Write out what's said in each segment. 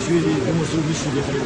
chwili demonstrowaliśmy do tego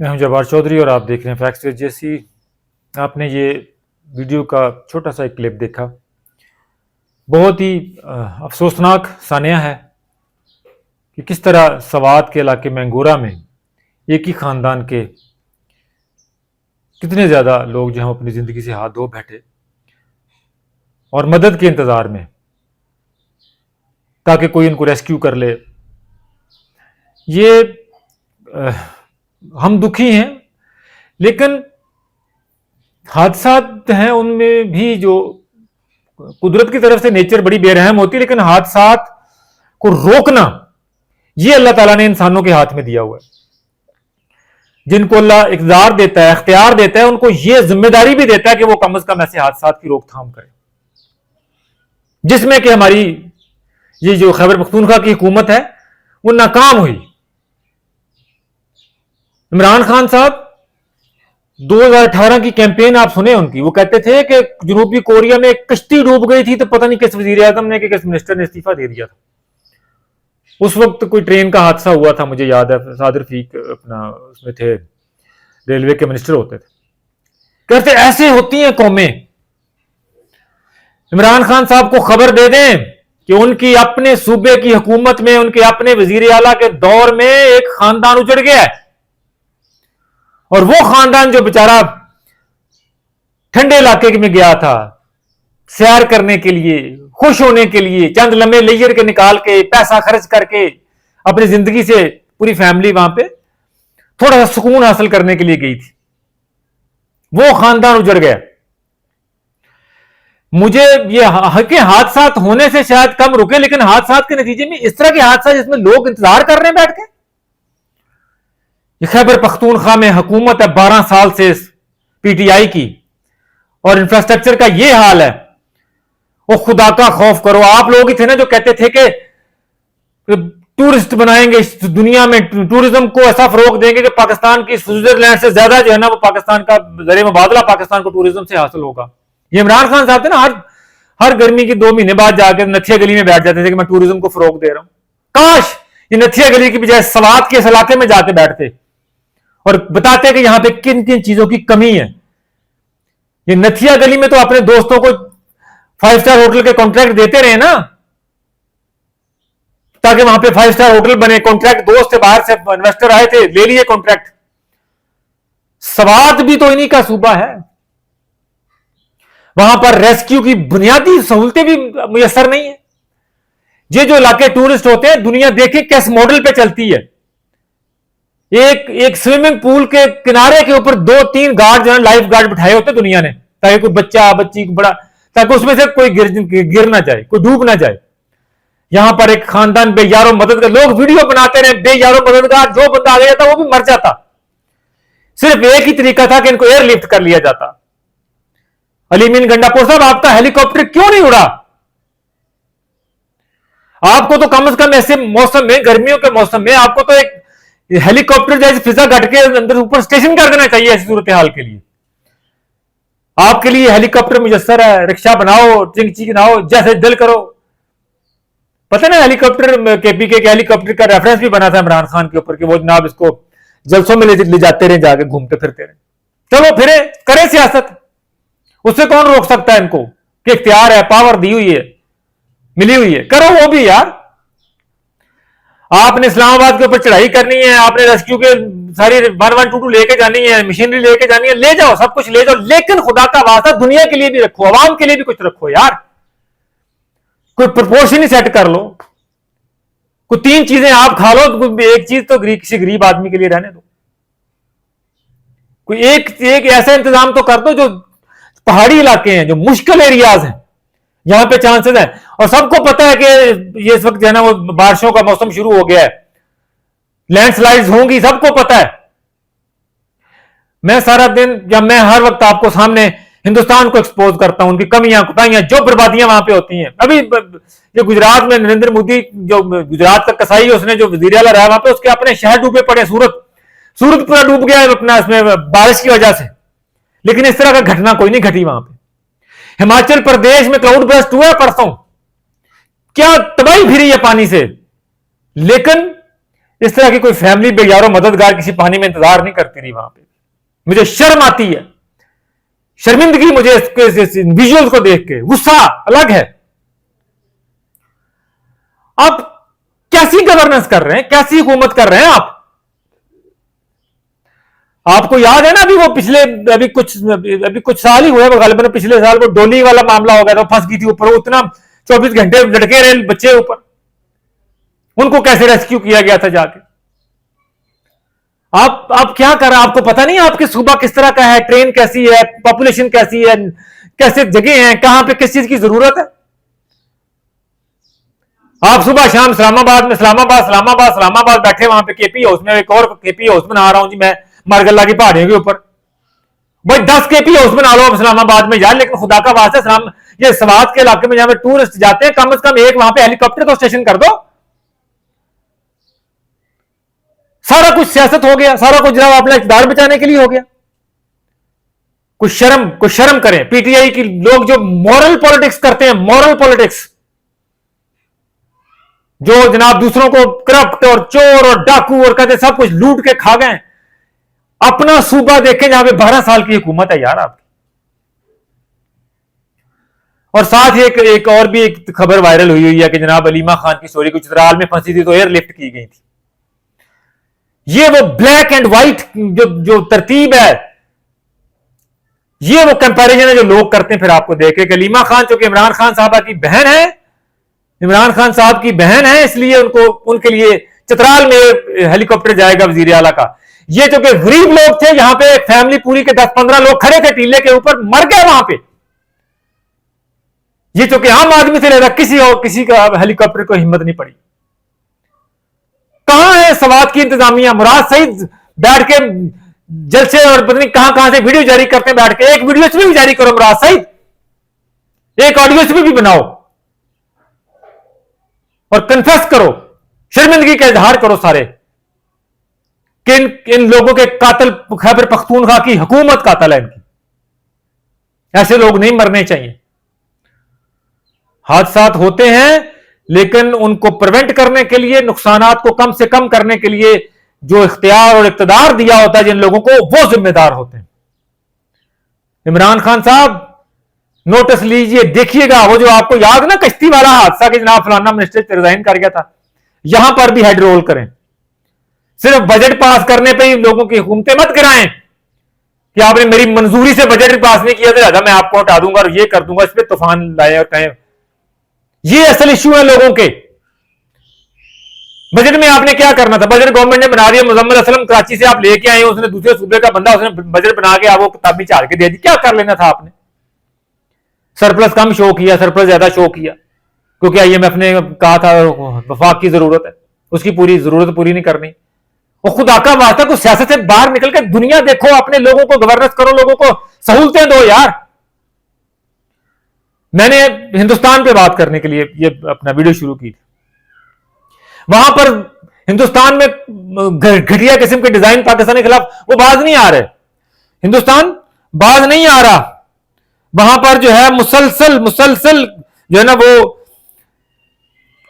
मैं हूं जब्बार चौधरी और आप देख रहे हैं फैक्ट्स विद जेसी। आपने ये वीडियो का छोटा सा एक क्लिप देखा। बहुत ही अफसोसनाक सानिया है कि किस तरह सवात के इलाके मैंगोरा में एक ही ख़ानदान के कितने ज़्यादा लोग जो हैं अपनी ज़िंदगी से हाथ धो बैठे और मदद के इंतज़ार में, ताकि कोई इनको रेस्क्यू कर ले। ये हम दुखी हैं, लेकिन हादसात हैं उनमें भी जो कुदरत की तरफ से नेचर बड़ी बेरहम होती है, लेकिन हादसात को रोकना ये अल्लाह ताला ने इंसानों के हाथ में दिया हुआ है। जिनको अल्लाह इक़्तिदार देता है, इख्तियार देता है, उनको ये जिम्मेदारी भी देता है कि वो कम से कम ऐसे हादसात की रोकथाम करें, जिसमें कि हमारी ये जो खैबर पख्तूनख्वा की हुकूमत है वो नाकाम हुई। इमरान खान साहब 2018 की कैंपेन आप सुने उनकी, वो कहते थे कि जनूबी कोरिया में एक कश्ती डूब गई थी तो पता नहीं किस वजीर आजम ने कि किस मिनिस्टर ने इस्तीफा दे दिया था। उस वक्त कोई ट्रेन का हादसा हुआ था, मुझे याद है, सादिर रफीक अपना उसमें थे, रेलवे के मिनिस्टर होते थे। कहते ऐसे होती हैं कौमें। इमरान खान साहब को खबर दे दें कि उनकी अपने सूबे की हुकूमत में, उनके अपने वजीर आला के दौर में एक खानदान उजड़ गया है, और वो खानदान जो बेचारा ठंडे इलाके में गया था सैर करने के लिए, खुश होने के लिए, चंद लम्हे लेयर के निकाल के पैसा खर्च करके अपनी जिंदगी से पूरी फैमिली वहां पे थोड़ा सा सुकून हासिल करने के लिए गई थी, वो खानदान उजड़ गया। मुझे ये हादसात होने से शायद कम रुके, लेकिन हादसात के नतीजे में इस तरह के हादसा जिसमें लोग इंतजार कर रहे हैं बैठ के। ये खैबर पख्तूनख्वा में हुकूमत है 12 साल से पीटीआई की, और इंफ्रास्ट्रक्चर का ये हाल है। वो खुदा का खौफ करो। आप लोग ही थे ना जो कहते थे कि टूरिस्ट बनाएंगे इस दुनिया में, टूरिज्म को ऐसा फरोग देंगे कि पाकिस्तान की स्विट्जरलैंड से ज्यादा जो है ना वो पाकिस्तान का जरिए मुबादला पाकिस्तान को टूरिज्म से हासिल होगा। ये इमरान खान साहब थे ना, हर गर्मी के 2 महीने बाद जाकर नथिया गली में बैठ जाते थे कि मैं टूरिज्म को फरोग दे रहा हूं। काश ये नथिया गली की बजाय सवात के इस इलाके में जाके बैठते और बताते कि यहां पे किन किन चीजों की कमी है। ये नथिया गली में तो अपने दोस्तों को 5 स्टार होटल के कॉन्ट्रैक्ट देते रहे ना, ताकि वहां पे 5 स्टार होटल बने। कॉन्ट्रैक्ट दोस्त बाहर से इन्वेस्टर आए थे, ले लिए कॉन्ट्रैक्ट। सवात भी तो इन्हीं का सूबा है। वहां पर रेस्क्यू की बुनियादी सहूलतें भी मुयसर नहीं है। ये जो इलाके टूरिस्ट होते हैं, दुनिया देखे किस मॉडल पे चलती है। एक स्विमिंग पूल के किनारे के ऊपर 2-3 गार्ड जो है लाइफ गार्ड बिठाए होते दुनिया ने, ताकि कोई बच्चा बच्ची बड़ा, ताकि उसमें से कोई गिर ना जाए, कोई डूब ना जाए। यहां पर एक खानदान बेयारो मदद, लोग वीडियो बनाते रहे, बेयारो मददगार, जो बंदा आ गया था वो भी मर जाता। सिर्फ एक ही तरीका था कि इनको एयरलिफ्ट कर लिया जाता। अलीमीन गंडापुर साहब, आपका हेलीकॉप्टर क्यों नहीं उड़ा? आपको तो कम से कम ऐसे मौसम में, गर्मियों के मौसम में, आपको तो एक हेलीकॉप्टर जैसे फिजा घट के अंदर ऊपर स्टेशन कर देना चाहिए ऐसी सूरत हाल के लिए। आपके लिए हेलीकॉप्टर मुयस्सर है, रिक्शा बनाओ, चिंगची बनाओ, जैसे दिल करो। पता ना हेलीकॉप्टर, केपीके के हेलीकॉप्टर का रेफरेंस भी बना था इमरान खान के ऊपर कि वो जनाब इसको जलसों में ले जाते रहे, जाके घूमते फिरते रहे। चलो फिरे, करे सियासत, उससे कौन रोक सकता है इनको कि इख्तियार है, पावर दी हुई है, मिली हुई है, करो वो भी यार। आपने इस्लामाबाद के ऊपर चढ़ाई करनी है, आपने रेस्क्यू के सारी 1122 लेके जानी है, मशीनरी लेके जानी है, ले जाओ, सब कुछ ले जाओ, लेकिन खुदा का वास्ता दुनिया के लिए भी रखो, आवाम के लिए भी कुछ रखो यार। कोई प्रपोर्शन ही सेट कर लो। कोई 3 चीजें आप खा लो, एक चीज तो किसी गरीब आदमी के लिए रहने दो। कोई एक ऐसा इंतजाम तो कर दो जो पहाड़ी इलाके हैं, जो मुश्किल एरियाज हैं, यहां पे चांसेस है। और सबको पता है कि ये इस वक्त जो है ना वो बारिशों का मौसम शुरू हो गया है, लैंडस्लाइड्स होंगी, सबको पता है। मैं सारा दिन या मैं हर वक्त आपको सामने हिंदुस्तान को एक्सपोज करता हूं, उनकी कमियां कुताइयां, जो बर्बादियां वहां पे होती हैं। अभी जो गुजरात में नरेंद्र मोदी, जो गुजरात का कसाई है, उसने जो वजीर आला रहा वहां पे, उसके अपने शहर डूबे पड़े। सूरत पूरा डूब गया है अपना इसमें बारिश की वजह से, लेकिन इस तरह का घटना कोई नहीं घटी वहां पे। हिमाचल प्रदेश में क्लाउड बर्स्ट हुआ परसों, क्या तबाही फिरी है पानी से, लेकिन इस तरह की कोई फैमिली बेयारो मददगार किसी पानी में इंतजार नहीं करती रही। वहां पे मुझे शर्म आती है, शर्मिंदगी मुझे इसके विजुअल्स को देख के, गुस्सा अलग है। आप कैसी गवर्नेंस कर रहे हैं, कैसी हुकूमत कर रहे हैं आप? आपको याद है ना, अभी वो पिछले अभी कुछ साल ही हुए, गालिबन पिछले साल वो डोली वाला मामला हो गया था, फंस गई थी ऊपर, उतना 24 घंटे लटके रहे बच्चे ऊपर, उनको कैसे रेस्क्यू किया गया था जाके। आप क्या कर रहे हैं? आपको पता नहीं आपके सूबा किस तरह का है, ट्रेन कैसी है, पॉपुलेशन कैसी है, कैसे जगह है, कहां पे किस चीज की जरूरत है। आप सुबह शाम इस्लामाबाद बैठे वहां पे केपी हाउस में, एक और केपी हाउस बना रहा हूं जी मैं मारगल्ला की पहाड़ियों के ऊपर। भाई 10 केपी हाउस बना लो इस्लामाबाद में यार, लेकिन खुदा का वास्ता ये स्वात के इलाके में जहां पे टूरिस्ट जाते हैं, कम से कम एक वहां पे हेलीकॉप्टर तो स्टेशन कर दो। सारा कुछ सियासत हो गया, सारा कुछ जनाब अपना इक़्तिदार बचाने के लिए हो गया। कुछ शर्म करें। पीटीआई की लोग जो मॉरल पॉलिटिक्स करते हैं, मॉरल पॉलिटिक्स, जो जनाब दूसरों को करप्ट और चोर और डाकू और कहते सब कुछ लूट के खा गए, अपना सूबा देखें जहां पे 12 साल की हुकूमत है यार आपकी। और साथ ही एक और भी एक खबर वायरल हुई है कि जनाब अलीमा खान की स्टोरी कुछ चित्राल में फंसी थी तो एयरलिफ्ट की गई थी। ये वो ब्लैक एंड व्हाइट जो तरतीब है, ये वो कंपैरिजन है जो लोग करते हैं। फिर आपको देखे कि अलीमा खान चूंकि इमरान खान साहबा की बहन है, इमरान खान साहब की बहन है, इसलिए उनके लिए चित्राल में हेलीकॉप्टर जाएगा वजीर आला का। ये जो कि गरीब लोग थे, यहां पे फैमिली पूरी के 10-15 लोग खड़े थे टीले के ऊपर, मर गए वहां पे। ये जो कि आम आदमी से लेकर किसी का हेलीकॉप्टर को हिम्मत नहीं पड़ी। कहां है सवात की इंतजामिया? मुराद सईद बैठ के जलसे और पता नहीं कहां से वीडियो जारी करते हैं बैठ के। एक वीडियो भी जारी करो मुराद सईद, एक ऑडियो भी बनाओ और कन्फेस करो, शर्मिंदगी का इजहार करो सारे कि इन लोगों के कातिल खैबर पख्तूनख्वा की हुकूमत कातिल है इनकी। ऐसे लोग नहीं मरने चाहिए। हादसात होते हैं, लेकिन उनको प्रिवेंट करने के लिए, नुकसानात को कम से कम करने के लिए जो इख्तियार और इक़्तिदार दिया होता है जिन लोगों को, वो जिम्मेदार होते हैं। इमरान खान साहब नोटिस लीजिए, देखिएगा वो जो आपको याद ना कश्ती वाला हादसा कि जनाब फलाना मिनिस्टर रिजाइन कर गया था, यहां पर भी हेड रोल करें। सिर्फ बजट पास करने पे ही लोगों की हुकूमतें मत गिराएं कि आपने मेरी मंजूरी से बजट पास नहीं किया तो ज्यादा मैं आपको हटा दूंगा और ये कर दूंगा, इस पर तूफान लाए और कहें। ये असल इश्यू है लोगों के। बजट में आपने क्या करना था? बजट गवर्नमेंट ने बना दिया, मुजम्मिल असलम कराची से आप लेके आए, उसने दूसरे सूबे का बंदा, उसने बजट बना के आपको किताबी चाल के दे दी। क्या कर लेना था आपने? सरप्लस कम शो किया, सरप्लस ज्यादा शो किया, क्योंकि आईएमएफ ने कहा था वफाक की जरूरत है, उसकी पूरी जरूरत पूरी नहीं करनी। और खुदा का वास्ता को सियासत से बाहर निकल के दुनिया देखो, अपने लोगों को गवर्नेंस करो, लोगों को सहूलतें दो यार। मैंने हिंदुस्तान पे बात करने के लिए ये अपना वीडियो शुरू की थी। वहां पर हिंदुस्तान में घटिया किस्म के डिजाइन पाकिस्तान के खिलाफ वो बाज नहीं आ रहे, हिंदुस्तान बाज नहीं आ रहा। वहां पर जो है मुसलसल जो है ना, वो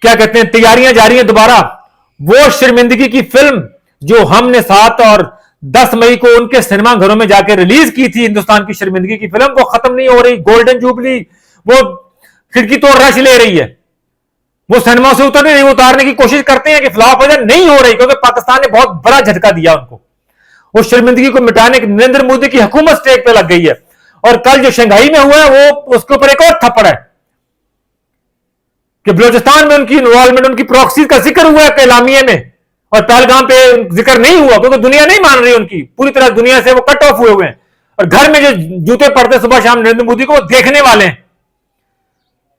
क्या कहते हैं, तैयारियां जारी हैं दोबारा। वो शर्मिंदगी की फिल्म जो हमने 7 और 10 मई को उनके सिनेमा घरों में जाकर रिलीज की थी, हिंदुस्तान की शर्मिंदगी की फिल्म, वो खत्म नहीं हो रही। गोल्डन जुबली वो खिड़की तोड़ रश ले रही है, वो सिनेमा से उतर नहीं, उतारने की कोशिश करते हैं कि फ्लॉप हो जाए, नहीं हो रही, क्योंकि पाकिस्तान ने बहुत बड़ा झटका दिया उनको। उस शर्मिंदगी को मिटाने की नरेंद्र मोदी की हुकूमत स्टेज पे लग गई है। और कल जो शंघाई में हुआ है, वो उसके ऊपर एक और थप्पड़ है कि बलूचिस्तान में उनकी इन्वॉल्वमेंट, उनकी प्रॉक्सी का जिक्र हुआ है कैलामिया में, और पहलगाम पे जिक्र नहीं हुआ, क्योंकि दुनिया नहीं मान रही उनकी, पूरी तरह दुनिया से वो कट ऑफ हुए हैं। और घर में जो जूते पड़ते सुबह शाम नरेंद्र मोदी को, वो देखने वाले हैं।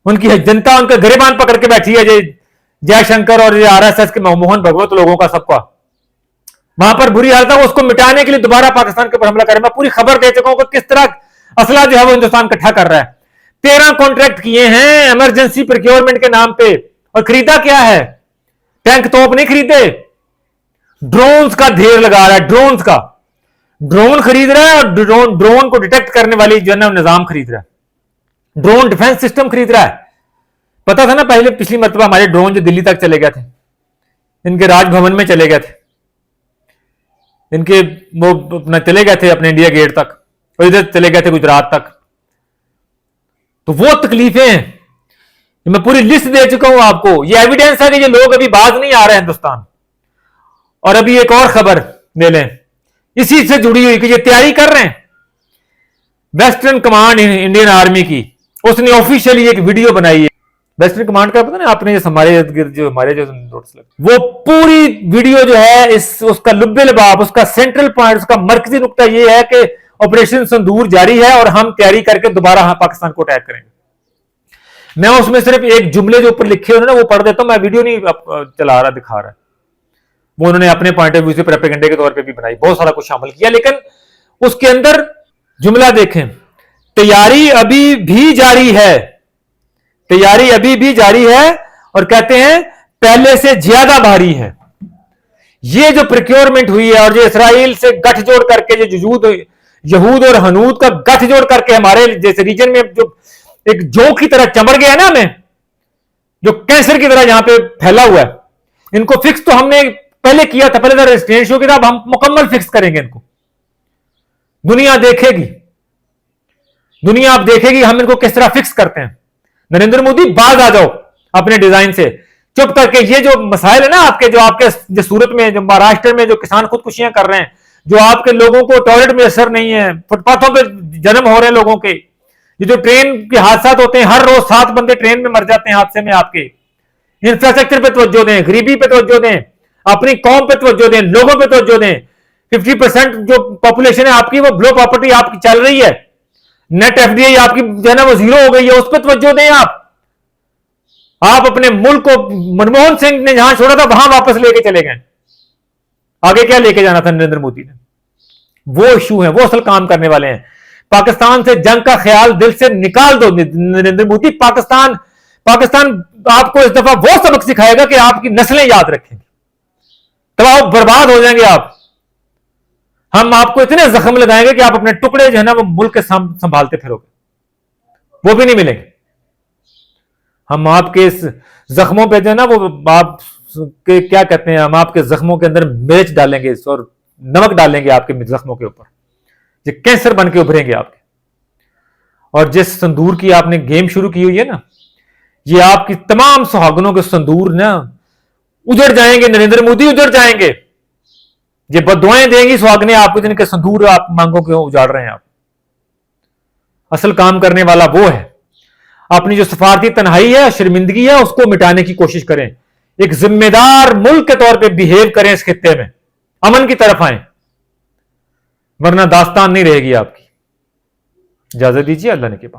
उनकी जनता उनका गिरेबान पकड़ के बैठी है, जयशंकर और आरएसएस के मोहन भगवत लोगों का, सबका वहां पर बुरी हालत है। उसको मिटाने के लिए दोबारा पाकिस्तान के ऊपर हमला करें। मैं पूरी खबर दे चुका हूं कि किस तरह असला जो है वो हिंदुस्तान इकट्ठा कर रहा है। 13 कॉन्ट्रैक्ट किए हैं इमरजेंसी प्रोक्योरमेंट के नाम पे, और खरीदा क्या है? टैंक तोप नहीं खरीदे, ड्रोन्स का ढेर लगा रहा है। ड्रोन खरीद रहा है, और ड्रोन को डिटेक्ट करने वाली जो है ना निजाम खरीद रहा है, ड्रोन डिफेंस सिस्टम खरीद रहा है। पता था ना पहले, पिछली मरतबा हमारे ड्रोन जो दिल्ली तक चले गए थे, इनके राजभवन में चले गए थे, इनके वो अपना चले गए थे अपने इंडिया गेट तक, और इधर चले गए थे गुजरात तक। तो वो तकलीफें हैं, मैं पूरी लिस्ट दे चुका हूं आपको। ये एविडेंस है कि ये लोग अभी बाज नहीं आ रहे हैं हिंदुस्तान। और अभी एक और खबर ले लें इसी से जुड़ी हुई कि ये तैयारी कर रहे हैं वेस्टर्न कमांड इंडियन आर्मी की, उसने ऑफिशियली एक वीडियो बनाई है। वेस्टर्न कमांड का पता ना आपने, हमारे जो नोट्स लगे, वो पूरी वीडियो जो है उसका लुब्बे लबाब, उसका सेंट्रल पॉइंट, उसका मरकजी नुकता ये है कि ऑपरेशन संदूर जारी है और हम तैयारी करके दोबारा पाकिस्तान को अटैक करेंगे। मैं उसमें सिर्फ एक जुमले जो ऊपर लिखे हुए ना वो पढ़ देता हूं, मैं वीडियो नहीं चला रहा, दिखा रहा है। वो उन्होंने अपने पॉइंट ऑफ व्यू से प्रोपेगेंडे के तौर पे भी बनाई, बहुत सारा कुछ शामिल किया, लेकिन उसके अंदर जुमला देखें, तैयारी अभी भी जारी है, तैयारी अभी भी जारी है, और कहते हैं पहले से ज्यादा भारी है। ये जो प्रोक्योरमेंट हुई है और जो इसराइल से गठजोड़ करके जो यहूद और हनूद का गठजोड़ करके हमारे जैसे रीजन में जो एक जोंक की तरह चमड़ गया है ना, हमें जो कैंसर की तरह यहां पे फैला हुआ है, इनको फिक्स तो हमने पहले किया था, पहले रेजिस्टेंट शो किया था, अब हम मुकम्मल फिक्स करेंगे इनको। दुनिया देखेगी, दुनिया अब देखेगी हम इनको किस तरह फिक्स करते हैं। नरेंद्र मोदी बाज आ जाओ अपने डिजाइन से, चुप करके। ये जो मसाइल है ना आपके, जो सूरत में, जो महाराष्ट्र में जो किसान खुदकुशियां कर रहे हैं, जो आपके लोगों को टॉयलेट में असर नहीं है, फुटपाथों पे जन्म हो रहे हैं लोगों के, ये जो ट्रेन के हादसा होते हैं, हर रोज 7 बंदे ट्रेन में मर जाते हैं हादसे में आपके। इंफ्रास्ट्रक्चर पे तवज्जो दें, गरीबी पे तवज्जो दें, अपनी कौम पे तवज्जो दें, लोगों पे तवज्जो दें। 50% जो पॉपुलेशन है आपकी वो ब्लो प्रॉपर्टी आपकी चल रही है, नेट एफडीआई आपकी जो है ना वो 0 हो गई है, उस पर तवज्जो दें आप अपने मुल्क को मनमोहन सिंह ने जहां छोड़ा था वहां वापस लेके चले गए। आगे क्या लेके जाना था नरेंद्र मोदी ने? वो इशू है, वो असल काम करने वाले हैं। पाकिस्तान से जंग का ख्याल दिल से निकाल दो नरेंद्र मोदी। पाकिस्तान आपको इस दफा वो सबक सिखाएगा कि आपकी नस्लें याद रखेंगी, तबाह बर्बाद हो जाएंगे आप। हम आपको इतने जख्म लगाएंगे कि आप अपने टुकड़े जो है ना वो मुल्क के संभालते फिरोगे, वो भी नहीं मिलेंगे। हम आपके इस जख्मों पे जो है ना वो आप के क्या कहते हैं, हम आपके जख्मों के अंदर मिर्च डालेंगे और नमक डालेंगे आपके जख्मों के ऊपर, ये कैंसर बन के उभरेंगे आपके। और जिस संदूर की आपने गेम शुरू की हुई है ना, ये आपकी तमाम सुहागनों के संदूर ना उजड़ जाएंगे। नरेंद्र मोदी उजड़ जाएंगे, ये बददुआएं देंगी सुहागने आपको जिनके संदूर आप मांगों के उजाड़ रहे हैं आप। असल काम करने वाला वो है। अपनी जो सफारती तन्हाई है, शर्मिंदगी है, उसको मिटाने की कोशिश करें। एक जिम्मेदार मुल्क के तौर पे बिहेव करें, इस खित्ते में अमन की तरफ आए, वरना दास्तान नहीं रहेगी आपकी। इजाजत दीजिए, अल्लाह ने के पास।